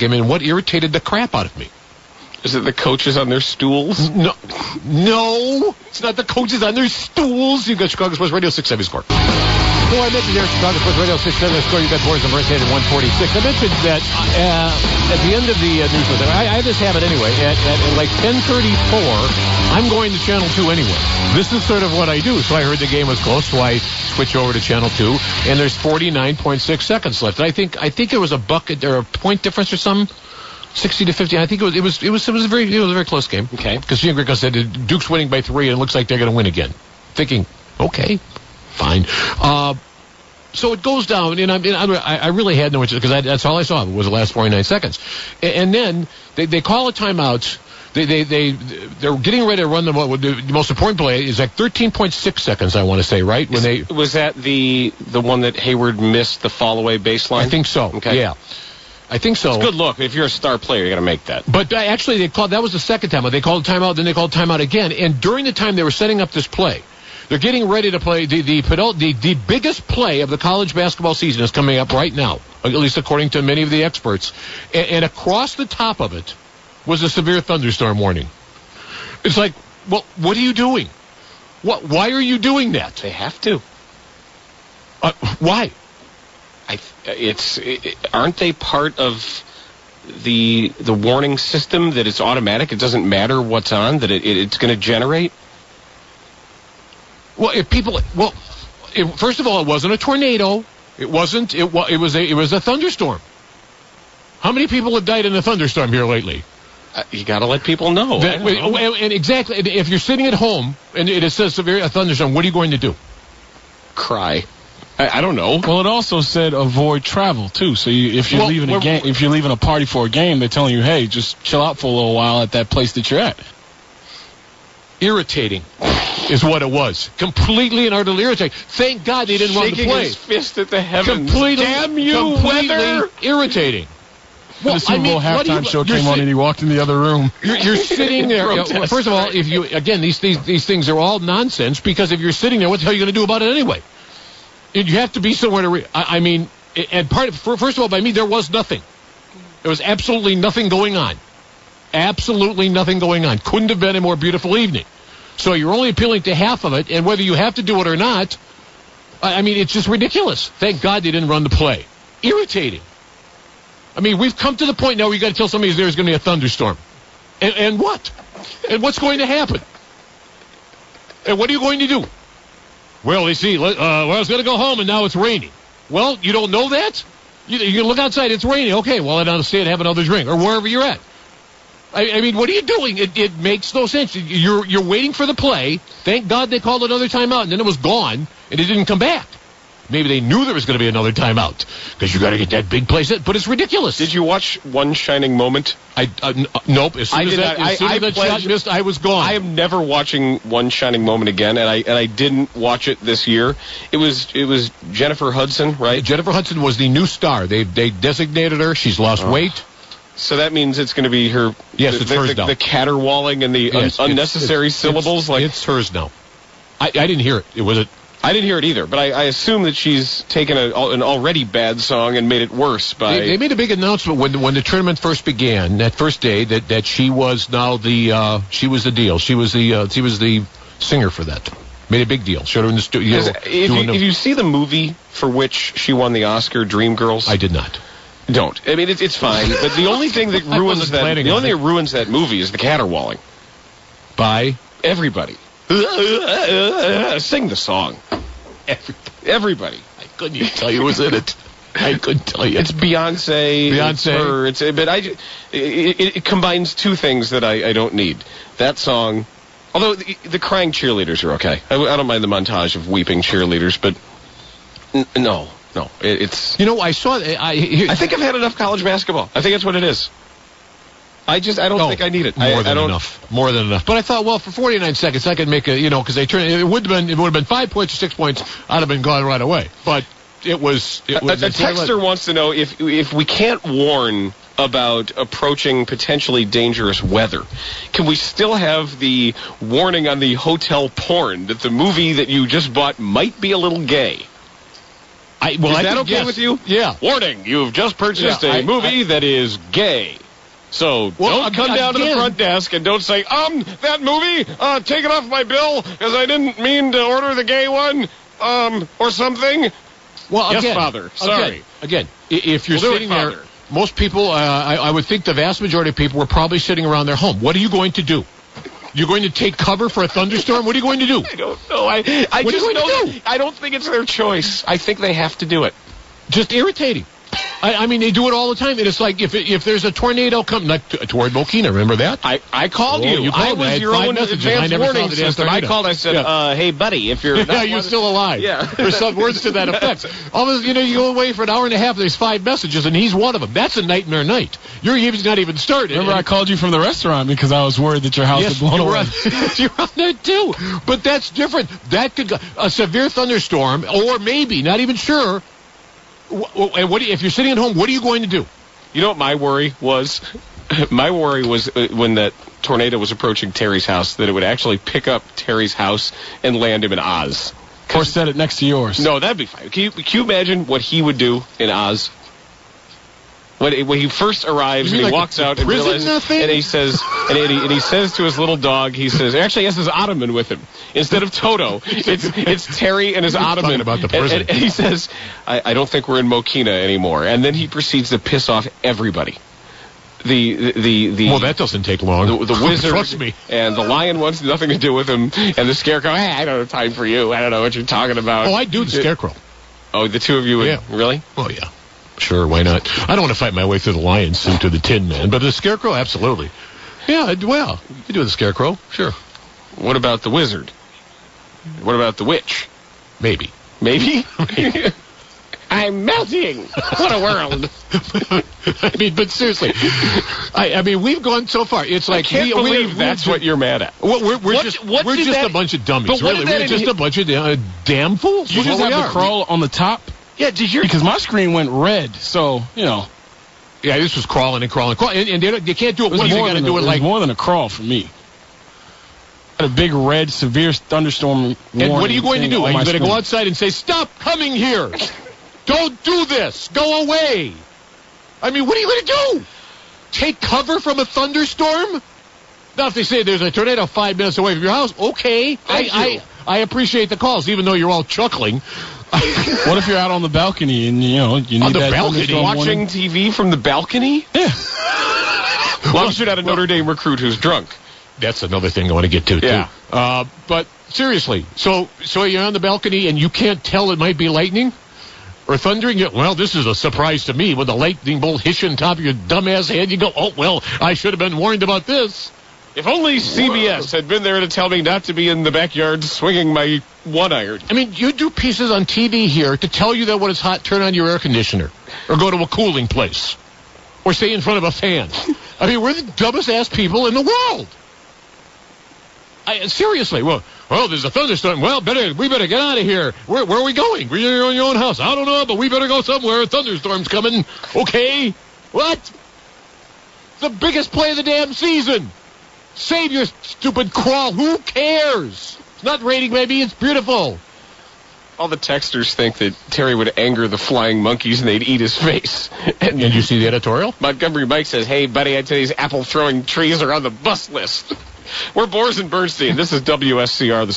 game, and what irritated the crap out of me. Is it the coaches on their stools? No, it's not the coaches on their stools. You've got Chicago Sports Radio 670 score. So I mentioned there, Chicago Sports Radio 670 score. You've got Boers Bernstein at 146. I mentioned that at the end of the newsletter, I have this habit anyway. At like 10:34, I'm going to Channel 2 anyway. This is sort of what I do. So I heard the game was close, so I switch over to Channel 2, and there's 49.6 seconds left. And I think it was a bucket or a point difference or something. 60 to 50. I think it was a very close game. Okay. Because Gene Greco said Duke's winning by 3, and it looks like they're going to win again. Thinking, okay, fine. So it goes down, and I really had no interest because that's all I saw was the last 49 seconds. And then they call a timeout. They're getting ready to run the most important play is like 13.6 seconds. I want to say, right? Was that the one that Hayward missed the fall away baseline? I think so. Okay. Yeah. I think so. It's a good look. If you're a star player, you got to make that. But actually, that was the second time. They called timeout, then they called timeout again. And during the time they were setting up this play, they're getting ready to play the biggest play of the college basketball season is coming up right now, at least according to many of the experts. And across the top of it was a severe thunderstorm warning. It's like, well, what are you doing? Why are you doing that? They have to. Why? Aren't they part of the warning system that it's automatic? It doesn't matter what's on, that it's going to generate? Well, first of all, it wasn't a tornado. It was a thunderstorm. How many people have died in a thunderstorm here lately? You got to let people know. And exactly, if you're sitting at home and it says a thunderstorm, what are you going to do? Cry. I don't know. Well, it also said avoid travel too. So if you're leaving a party for a game, they're telling you, hey, just chill out for a little while at that place that you're at. Irritating is what it was. Completely and utterly irritating. Thank God they didn't run the play. Shaking his fist at the heavens. Damn you, weather! Irritating. Well, the Super Bowl halftime show came on and he walked in the other room. You're sitting there. First of all, these things are all nonsense because if you're sitting there, what the hell are you going to do about it anyway? You have to be somewhere to first of all, by me, there was nothing. There was absolutely nothing going on. Absolutely nothing going on. Couldn't have been a more beautiful evening. So you're only appealing to half of it, and whether you have to do it or not, it's just ridiculous. Thank God they didn't run the play. Irritating. We've come to the point now where you got to tell somebody there's going to be a thunderstorm. And what? And what's going to happen? And what are you going to do? Well, you see, I was going to go home, and now it's raining. Well, you don't know that? You can look outside, it's raining. Okay, well, then I'll stay and have another drink, or wherever you're at. What are you doing? It makes no sense. You're waiting for the play. Thank God they called another timeout, and then it was gone, and it didn't come back. Maybe they knew there was going to be another timeout because you got to get that big play set, but it's ridiculous. Did you watch One Shining Moment? Nope. As soon as that shot missed, I was gone. I am never watching One Shining Moment again, and I didn't watch it this year. It was Jennifer Hudson, right? Jennifer Hudson was the new star. They designated her. She's lost weight. So that means it's going to be her. Yes, it's hers now. The caterwauling and the unnecessary syllables. It's hers now. I didn't hear it. I didn't hear it either, but I assume that she's taken an already bad song and made it worse by. They made a big announcement when the tournament first began that first day that she was now she was the deal. She was the singer for that. Made a big deal. Showed her in the studio. If you see the movie for which she won the Oscar, Dreamgirls, I did not. Don't. It's fine. But the only thing that ruins that movie is the caterwauling by everybody. Sing the song. Everybody. I couldn't even tell you who was in it. I couldn't tell you. It's Beyonce. It's her. But it combines two things that I don't need. That song. Although the crying cheerleaders are okay. I don't mind the montage of weeping cheerleaders, but no, it's. I saw. I think I've had enough college basketball. I think that's what it is. I don't think I need it. More than enough. But I thought, well, for 49 seconds, I could make because they turned. It would have been 5 points or 6 points. I'd have been gone right away. But it was. A texter wants to know if we can't warn about approaching potentially dangerous weather, can we still have the warning on the hotel porn that the movie that you just bought might be a little gay? Is that okay with you? Yeah. Warning, you've just purchased a movie that is gay. So don't come down to the front desk and don't say, that movie, take it off my bill because I didn't mean to order the gay one, or something. Well, yes, Father. Sorry. Again, if you're sitting there, most people, I would think the vast majority of people were probably sitting around their home. What are you going to do? You're going to take cover for a thunderstorm? What are you going to do? I don't know. I don't think it's their choice. I think they have to do it. Just irritating. I mean, they do it all the time. And it's like if there's a tornado coming toward Mokina, remember that? I called you. I was your own advance warning system. I called. I said, hey, buddy, if you're you're still alive. Yeah. There's some words to that effect. Almost, you go away for an hour and a half, there's 5 messages, and he's one of them. That's a nightmare night. You're not even started. Remember, I called you from the restaurant because I was worried that your house had blown away. You're on there, too. But that's different. That could go, a severe thunderstorm, or maybe, not even sure. And if you're sitting at home, what are you going to do? You know what my worry was? My worry was when that tornado was approaching Terry's house, that it would actually pick up Terry's house and land him in Oz. Or set it next to yours. No, that'd be fine. Can you imagine what he would do in Oz? When he first arrives and he walks out and realizes, and he says, and he says to his little dog, he says, actually he has his ottoman with him instead of Toto. It's Terry and his ottoman. About the prison. And he says, I don't think we're in Mokina anymore. And then he proceeds to piss off everybody. Well, that doesn't take long. The wizard, trust me, and the lion wants nothing to do with him, and the scarecrow. Hey, I don't have time for you. I don't know what you're talking about. Oh, I do the scarecrow. Oh, the two of you would? Yeah. Really? Oh, yeah. Sure, why not? I don't want to fight my way through the lion suit to the Tin Man, but the Scarecrow, absolutely. Yeah, well, you do the Scarecrow, sure. What about the wizard? What about the witch? Maybe. Maybe? I'm melting. What a world. I mean, but seriously, I mean, we've gone so far. It's like I can't believe that's what you're mad at. We're just a bunch of dummies, really. We're just a bunch of damn fools. You just have the crawl on the top. Yeah, because my screen went red, so, Yeah, this was crawling and crawling. And they can't do it once. You got to do it like more than a crawl for me. A big red, severe thunderstorm warning. And what are you going to do? Are you going to go outside and say, stop coming here? Don't do this. Go away. I mean, what are you going to do? Take cover from a thunderstorm? Now, if they say there's a tornado 5 minutes away from your house, okay. I appreciate the calls, even though you're all chuckling. What if you're out on the balcony and, you need on the that balcony watching TV from the balcony? Yeah. Well, I'm shooting at a Notre Dame recruit who's drunk. That's another thing I want to get to, yeah. too. But seriously, so you're on the balcony and you can't tell it might be lightning or thundering? Well, this is a surprise to me with the lightning bolt hitching on top of your dumbass head. You go, oh, well, I should have been warned about this. If only CBS had been there to tell me not to be in the backyard swinging my 1-iron. I mean, you do pieces on TV here to tell you that when it's hot, turn on your air conditioner or go to a cooling place or stay in front of a fan. I mean, we're the dumbest ass people in the world. Seriously, well, there's a thunderstorm. Well, we better get out of here. Where are we going? We're in your own house. I don't know, but we better go somewhere. A thunderstorm's coming. Okay. What? The biggest play of the damn season. Save your stupid crawl. Who cares? It's not raining, maybe. It's beautiful. All the texters think that Terry would anger the flying monkeys and they'd eat his face. And you see the editorial? Montgomery Mike says, hey, buddy, I tell you, these apple-throwing trees are on the bus list. We're Boers and Bernstein. This is WSCR, the